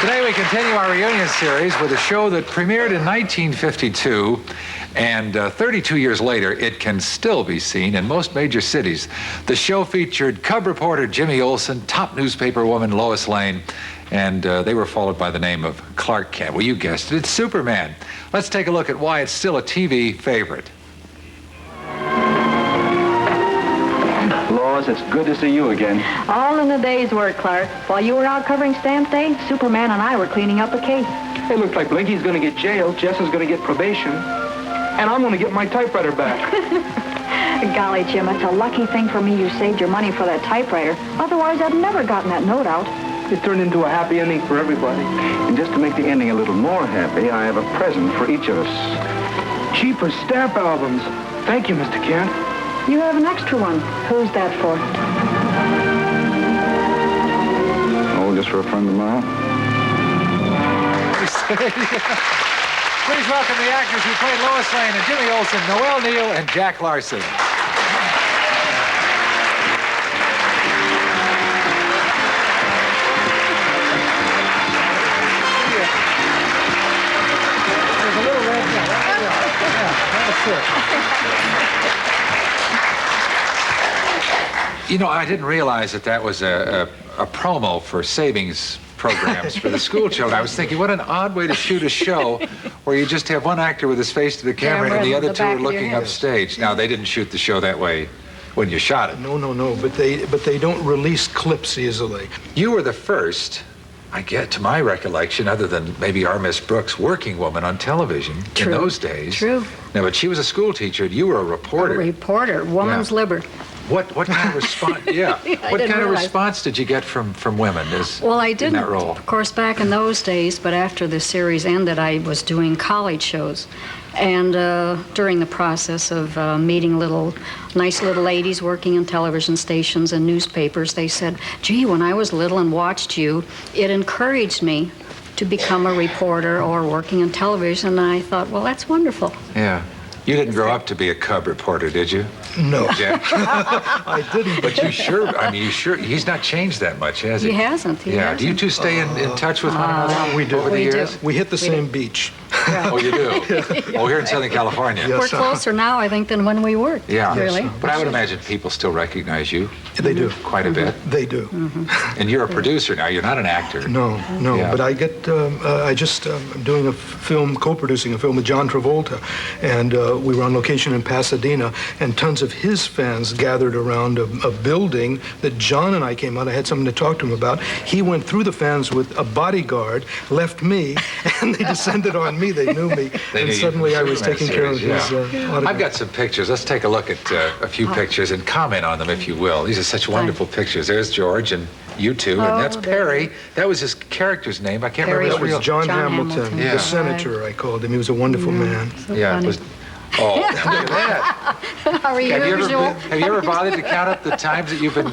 Today we continue our reunion series with a show that premiered in 1952, and 32 years later, it can still be seen in most major cities. The show featured cub reporter Jimmy Olsen, top newspaper woman Lois Lane, and they were followed by the name of Clark Kent. Well, you guessed it, it's Superman. Let's take a look at why it's still a TV favorite. Lois, it's good to see you again. All in the day's work, Clark. While you were out covering Stamp Day, Superman and I were cleaning up a case. It looks like Blinky's going to get jailed, Jess is going to get probation, and I'm going to get my typewriter back. Golly, Jim, it's a lucky thing for me you saved your money for that typewriter. Otherwise, I'd never gotten that note out. It turned into a happy ending for everybody. And just to make the ending a little more happy, I have a present for each of us. Cheaper stamp albums. Thank you, Mr. Kent. You have an extra one. Who's that for? Oh, just for a friend of mine. Please welcome the actors who played Lois Lane and Jimmy Olsen, Noel Neal and Jack Larson. There's a little red. Yeah, that's it. You know, I didn't realize that was a promo for savings programs for the school children. I was thinking, what an odd way to shoot a show where you just have one actor with his face to the camera and the other two are looking upstage. Now, they didn't shoot the show that way when you shot it. No, but they don't release clips easily. You were the first, I get to my recollection, other than maybe our Miss Brooks, working woman on television in those days. True. No, but she was a school teacher and you were a reporter. A reporter, woman's liber. What kind of response? Yeah. What kind of response did you get from women? Well, I didn't, in that role? Of course, back in those days. But after the series ended, I was doing college shows, and during the process of meeting nice little ladies working in television stations and newspapers, they said, "Gee, when I was little and watched you, it encouraged me to become a reporter or working in television." And I thought, well, that's wonderful. Yeah. You didn't grow up to be a cub reporter, did you? No. Jack? I didn't. But he's not changed that much, has he? He hasn't. He hasn't. Do you two stay in touch with one another we do. over the years? We hit the same beach. Oh, you do? Oh, here in Southern California. Yes. We're closer now, I think, than when we worked. Yeah. Really. But I would imagine people still recognize you. They do. Quite a bit. They do. Mm-hmm. And you're a producer now. You're not an actor. No. Yeah. But I get, I'm doing a film, co-producing a film with John Travolta. And we were on location in Pasadena, and tons of his fans gathered around a building that John and I came out. I had something to talk to him about. He went through the fans with a bodyguard, left me, and they descended on me. They knew me. And suddenly I was taking care of his autograph. I've got some pictures. Let's take a look at a few pictures and comment on them, if you will. These are such wonderful pictures. There's George and you two, and that's Perry. That was his character's name. I can't remember his real name. John Hamilton, Yeah. the senator, I called him. He was a wonderful man. So Yeah, it funny. was. Oh, look at that. Our usual. Have you ever bothered to count up the times that you've been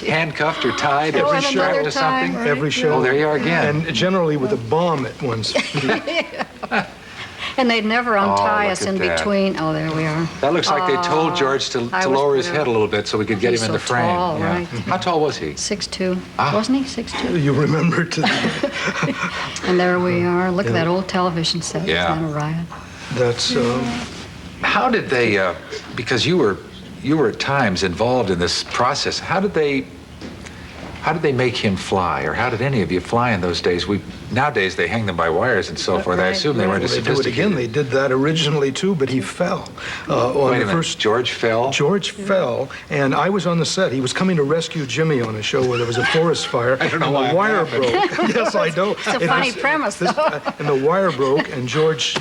handcuffed or tied or and strapped another to something? time, right? Every show. Oh, there you are again. And generally with a bomb at one's feet. And they'd never untie look us at in that. between. Oh, there we are. That looks like they told George to I was lower his there. head a little bit so we could get He's him in the so frame. tall, Yeah. right. How tall was he? 6'2". Ah. Wasn't he? 6'2". You remember to And there we are. Look at that old television set. Yeah. Isn't that a riot? That's How did they? Because you were at times involved in this process. How did they make him fly, or how did any of you fly in those days? Nowadays they hang them by wires and so forth. I assume they weren't as they do it sophisticated. again. They did that originally too, but he fell. Wait a minute. George fell. George fell, and I was on the set. He was coming to rescue Jimmy on a show where there was a forest fire. I don't know and why the wire that broke. Yes, I know. It's a funny premise, though. And the wire broke, and George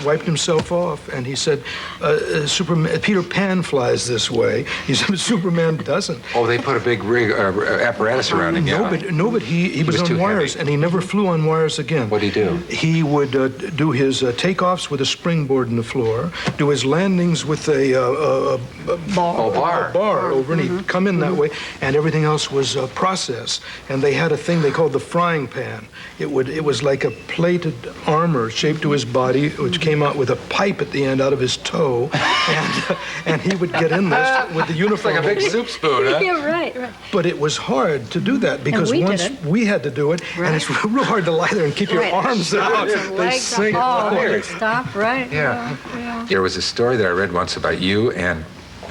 wiped himself off, and he said, Peter Pan flies this way. He said, Superman doesn't. Oh, they put a big rig apparatus around him. No, Yeah. but he was was too on wires, heavy. and he never flew on wires again. What'd he do? He would do his takeoffs with a springboard in the floor, do his landings with a bar over, and he'd come in that way, and everything else was processed. And they had a thing they called the frying pan. It was like a plated armor shaped to his body, which came out with a pipe at the end out of his toe, and he would get in this with the uniform. Like a big soup spoon, huh? Yeah, right. But it was hard to do that because we did once it. we had to do it, and it's real hard to lie there and keep your Right. arms out. And They legs up. sink. Oh, when Weird. it stopped, right? Yeah. There was a story that I read once about you, and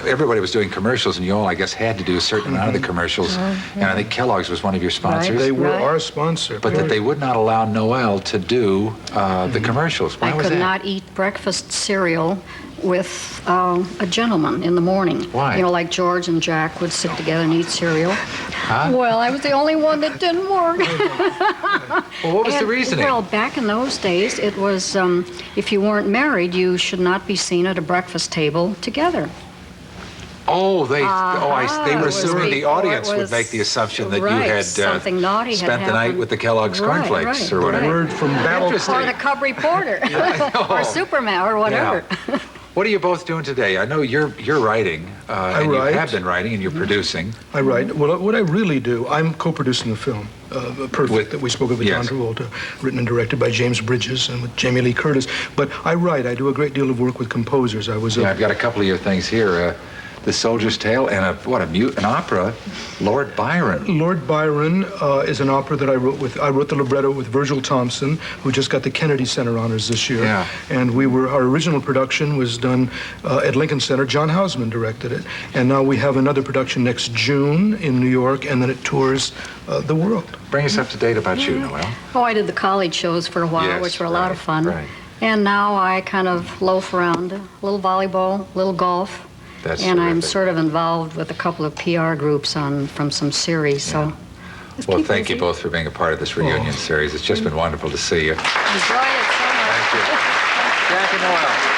everybody was doing commercials, and you all, I guess, had to do a certain amount of the commercials. And I think Kellogg's was one of your sponsors. They were Right. our sponsor. But that they would not allow Noel to do the commercials. Why I was could that? not eat breakfast cereal with a gentleman in the morning. Why? You know, like George and Jack would sit together and eat cereal. Huh? Well, I was the only one that didn't work. Well, what was the And, reasoning? Well, back in those days, it was if you weren't married, you should not be seen at a breakfast table together. Oh, they It were was assuming the before audience it would was- make the assumption that you right, had something naughty had spent the night happened. with the Kellogg's Right, cornflakes right, or whatever. Word from Battle Interesting. Or the Cub Reporter, or Superman, or whatever. Yeah. What are you both doing today? I know you're writing, and you write. have been writing, and you're producing. I write. Well, what I really do, I'm co-producing the film, Perfect, With- that we spoke of with yes. John Travolta, written and directed by James Bridges and with Jamie Lee Curtis. But I write. I do a great deal of work with composers. I was Yeah, I've got a couple of your things here. The Soldier's Tale and an opera, Lord Byron. Lord Byron is an opera that I wrote the libretto with Virgil Thompson, who just got the Kennedy Center honors this year. Yeah. And our original production was done at Lincoln Center. John Houseman directed it. And now we have another production next June in New York, and then it tours the world. Bring us up to date about you, Noel. Oh, I did the college shows for a while, Yes, which were a lot of right, fun. right. And now I kind of loaf around, a little volleyball, a little golf. That's and I'm terrific. sort of involved with a couple of PR groups from some series. So, let's Well, keep thank you busy. both for being a part of this reunion series. It's just been wonderful to see you. Enjoyed it so much. Thank you. Jack and Noel.